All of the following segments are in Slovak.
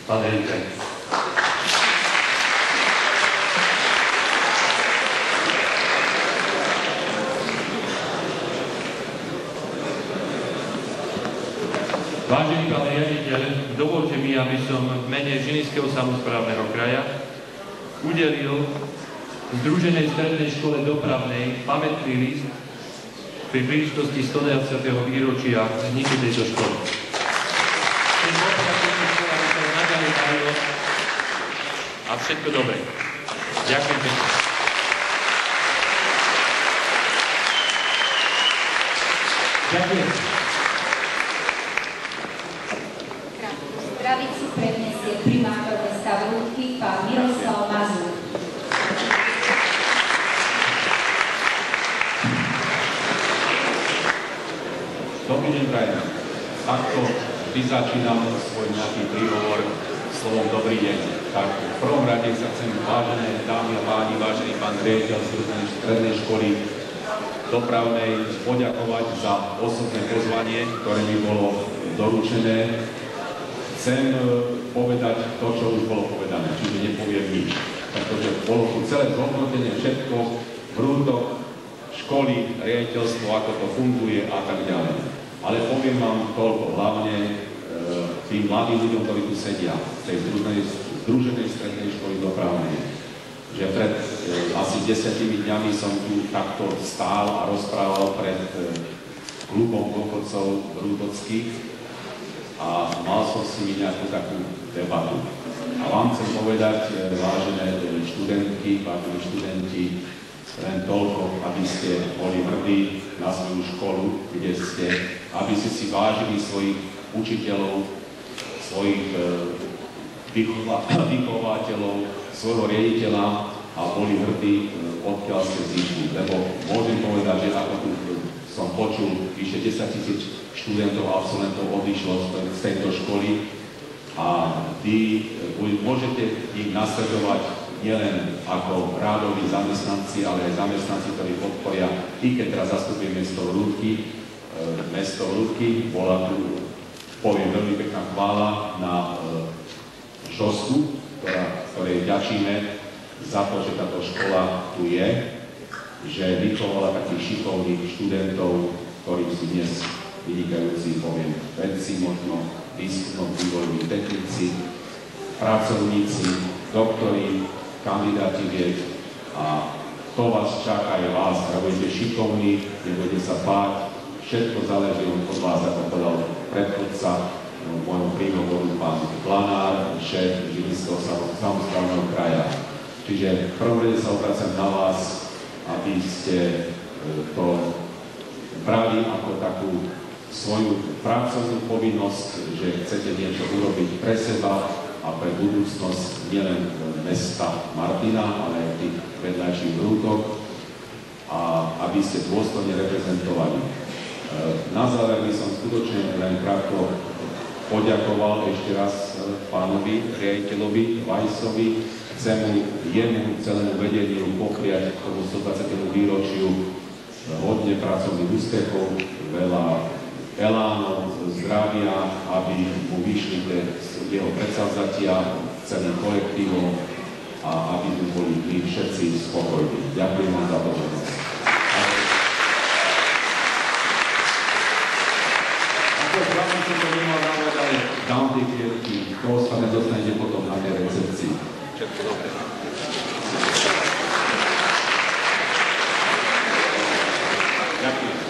Pán Erika. Vážený pán riaditeľ, dovolte mi, aby som v mene Žilinského samosprávneho kraja udelil Združenej strednej škole dopravnej pamätný list pri príležitosti 120. výročia vzniku tejto školy. Chcem poprosiť tejto školy, aby sa naďalej darilo a všetko dobré. Ďakujem pekne. Ďakujem. Zdravicu predniesie primátor mesta Vrútky, pán Miroslav Mazur. Dobrý deň, prajem. Takto vždy začínam svoj nejaký príhovor slovom dobrý deň. Tak v prvom rade sa chcem, vážené dámy a páni, vážený pán riaditeľ Združenej strednej školy dopravnej, poďakovať za osobné pozvanie, ktoré mi bolo doručené. Chcem povedať to, čo už bolo povedané, čiže nepoviem nič. Pretože bolo tu celé zhodnotenie, všetko, Vrútok, školy, riaditeľstvo, ako to funguje a tak ďalej. Ale poviem vám toľko, hlavne tým mladým ľuďom, ktorí tu sedia, v tej Združenej strednej školy dopravnej, že pred asi 10 dňami som tu takto stál a rozprával pred klubom dôchodcov vrútockých a mal som s nimi nejakú takú debatu. A vám chcem povedať, vážené študentky, vážení študenti, len toľko, aby ste boli hrdí na svoju školu, kde ste, aby ste si vážili svojich učiteľov, svojich vychovateľov, svojho riaditeľa a boli hrdí, odkiaľ ste zišli. Lebo môžem povedať, že ako tu som počul, vyše 10 000 študentov a absolventov odišlo z tejto školy a vy môžete ich nasledovať nielen ako rádoví zamestnanci, ale aj zamestnanci, ktorí podporia, i keď teraz zastupujem mesto Vrútky, bola tu, poviem, veľmi pekná chvála na ŽOSku, ktorej ďačíme za to, že táto škola tu je, že vychovala takých šikovných študentov, ktorí sú dnes vynikajúci, poviem, vedci, možno výskumno-vývojoví technici, pracovníci, doktori, kandidáti vied a to vás čaká aj vás, ak budete šikovní, nebudete sa báť, všetko záleží od vás, ako povedal predchodca v mojom príhovoru pán Planár, šéf Žilinského samosprávneho kraja. Čiže v prvom rade sa obracam na vás, aby ste to brali ako takú svoju pracovnú povinnosť, že chcete niečo urobiť pre seba a pre budúcnosť nielen mesta Martina, ale aj tých vedľajších Vrútok a aby ste dôstojne reprezentovali. Na záver by som skutočne len krátko poďakoval ešte raz pánovi riaditeľovi Vajsovi. Chcem jemu celému vedeniu popriať k tomu 120. výročiu hodne pracovných úspechov, veľa elánov, zdravia, aby mu vyšli jeho predsavzatia celým kolektívom a aby tu boli my všetci spokojní. Ďakujem vám za pozornosť. Ako zdraví som to nemal dávať, ale dám tie kvietky, to ostane dostanete potom na tej recepcii. Všetko dobré. Ďakujem.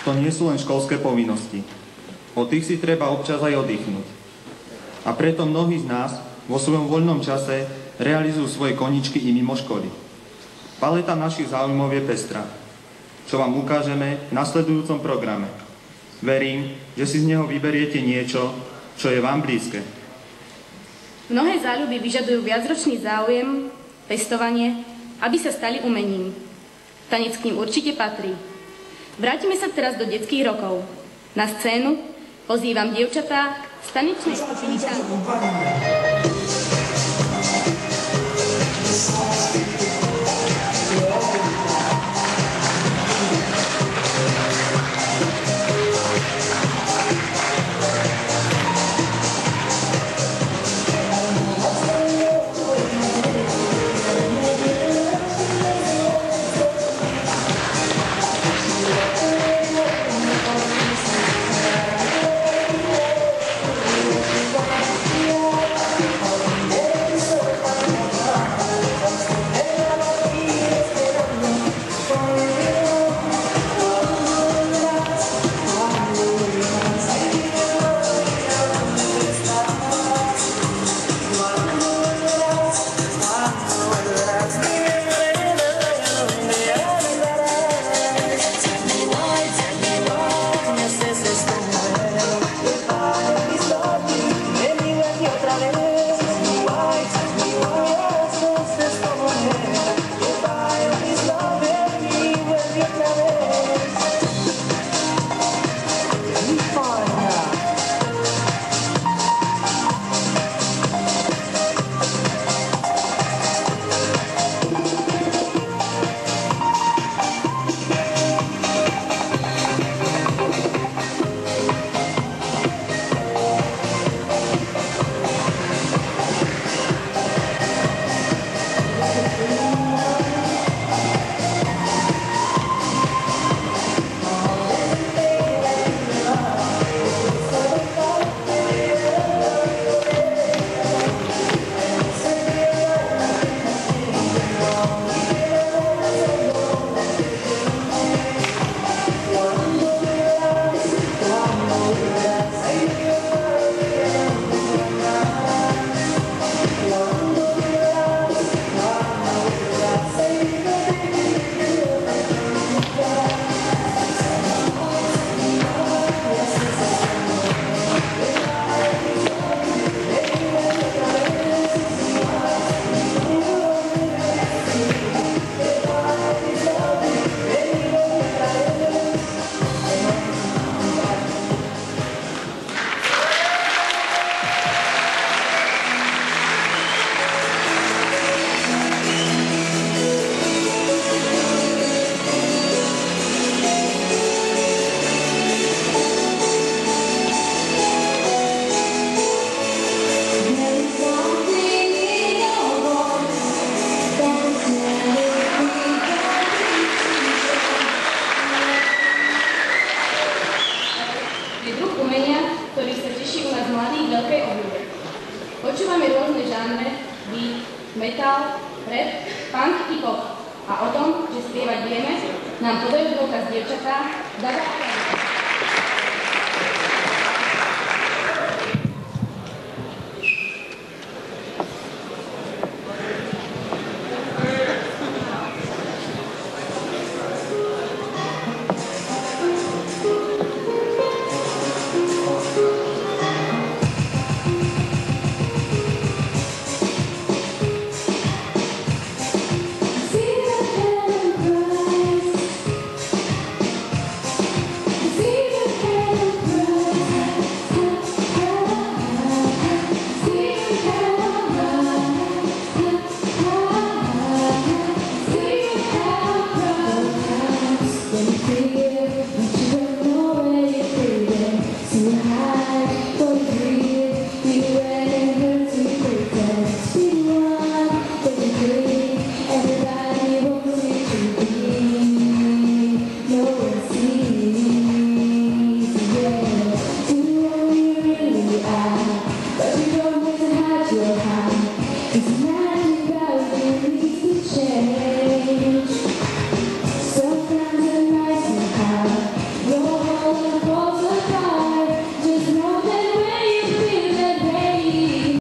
To nie sú len školské povinnosti. Od tých si treba občas aj oddychnúť. A preto mnohí z nás vo svojom voľnom čase realizujú svoje koničky i mimo školy. Paleta našich záujmov je pestrá, čo vám ukážeme v nasledujúcom programe. Verím, že si z neho vyberiete niečo, čo je vám blízke. Mnohé záľuby vyžadujú viacročný záujem, pestovanie, aby sa stali umením. Tanec k ním určite patrí. Vrátime sa teraz do detských rokov. Na scénu pozývam dievčatá z tanečnej skupiny Tango. Počúvame rôzne žánre, beat, metal, rap, punk i pop. A o tom, že spievať vieme, nám podajú dôkaz dievčatá Dada a Janka. But you don't need to hide your heart.